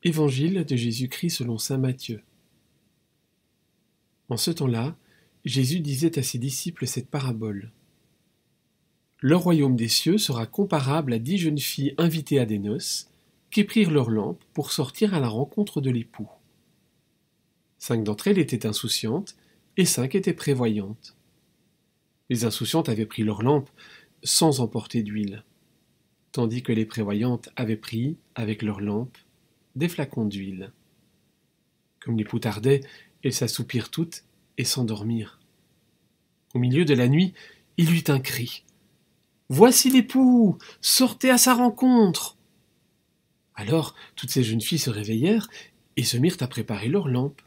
Évangile de Jésus-Christ selon saint Matthieu. En ce temps-là, Jésus disait à ses disciples cette parabole. Le royaume des cieux sera comparable à 10 jeunes filles invitées à des noces, qui prirent leurs lampes pour sortir à la rencontre de l'époux. 5 d'entre elles étaient insouciantes, et 5 étaient prévoyantes. Les insouciantes avaient pris leurs lampes sans emporter d'huile, tandis que les prévoyantes avaient pris, avec leurs lampes, des flacons d'huile. Comme l'époux tardait, elles s'assoupirent toutes et s'endormirent. Au milieu de la nuit, il eut un cri. « Voici l'époux! Sortez à sa rencontre !» Alors toutes ces jeunes filles se réveillèrent et se mirent à préparer leurs lampes.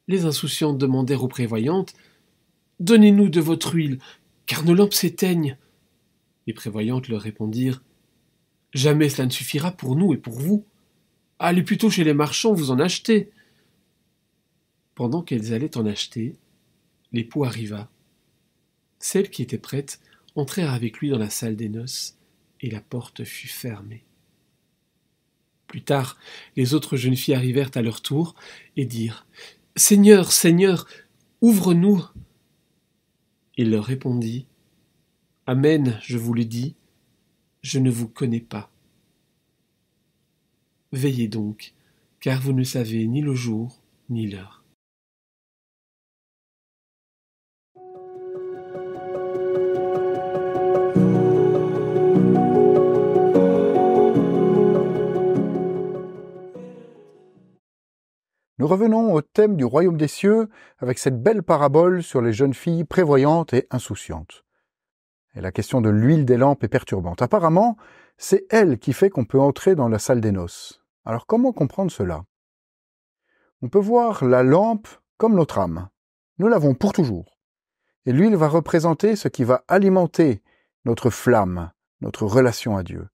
Les insouciantes demandèrent aux prévoyantes « Donnez-nous de votre huile, car nos lampes s'éteignent. » Les prévoyantes leur répondirent « Jamais cela ne suffira pour nous et pour vous. Allez plutôt chez les marchands vous en acheter. » Pendant qu'elles allaient en acheter, l'époux arriva. Celles qui étaient prêtes entrèrent avec lui dans la salle des noces, et la porte fut fermée. Plus tard, les autres jeunes filles arrivèrent à leur tour et dirent « Seigneur, Seigneur, ouvre-nous !» Il leur répondit « Amen, je vous le dis, je ne vous connais pas. Veillez donc, car vous ne savez ni le jour ni l'heure. » Nous revenons au thème du royaume des cieux avec cette belle parabole sur les jeunes filles prévoyantes et insouciantes. Et la question de l'huile des lampes est perturbante. Apparemment, c'est elle qui fait qu'on peut entrer dans la salle des noces. Alors comment comprendre cela? On peut voir la lampe comme notre âme. Nous l'avons pour toujours. Et l'huile va représenter ce qui va alimenter notre flamme, notre relation à Dieu.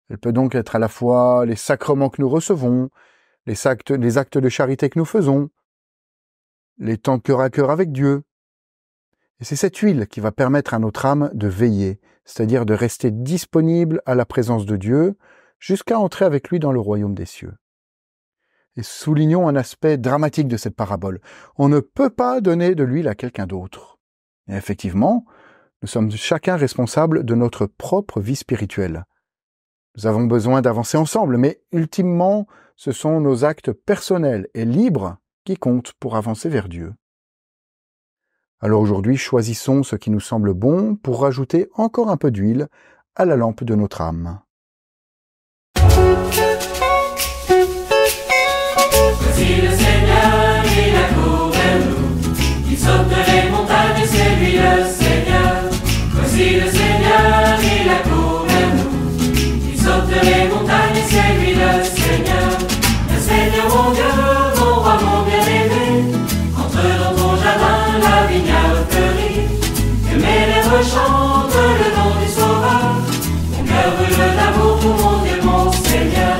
Elle peut donc être à la fois les sacrements que nous recevons, les actes de charité que nous faisons, les temps cœur à cœur avec Dieu. Et c'est cette huile qui va permettre à notre âme de veiller, c'est-à-dire de rester disponible à la présence de Dieu jusqu'à entrer avec lui dans le royaume des cieux. Et soulignons un aspect dramatique de cette parabole. On ne peut pas donner de l'huile à quelqu'un d'autre. Et effectivement, nous sommes chacun responsables de notre propre vie spirituelle. Nous avons besoin d'avancer ensemble, mais ultimement, ce sont nos actes personnels et libres qui comptent pour avancer vers Dieu. Alors aujourd'hui, choisissons ce qui nous semble bon pour rajouter encore un peu d'huile à la lampe de notre âme. Voici le Seigneur, il accourt vers nous. Il saute les montagnes, c'est lui le Seigneur. Voici le Seigneur, il accourt vers nous. Il saute les montagnes, c'est lui le Seigneur. Le Seigneur mon Dieu, mon roi, mon bien-aimé. Entre dans ton jardin, la vigne a fleuri. Que mes lèvres chantent le nom du Sauveur. Mon cœur brûle d'amour pour mon Dieu, mon Seigneur.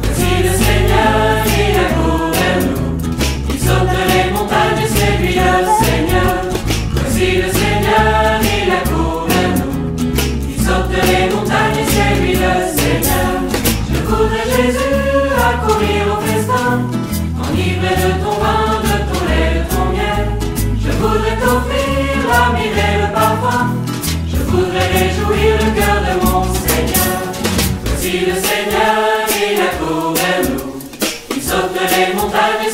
Voici le Seigneur, il accourt vers nous. Il saute les montagnes, c'est lui le Seigneur. Voici le Seigneur, il accourt vers nous. Il saute les montagnes, c'est lui le Seigneur. Je voudrais Jésus accourir au festin, enivré de ton vin, de ton lait, de ton miel. Je voudrais t'offrir la myrrhe et le parfum. Je voudrais réjouir le cœur de mon Seigneur. Voici le Seigneur, il accourt vers nous. Il saute les montagnes.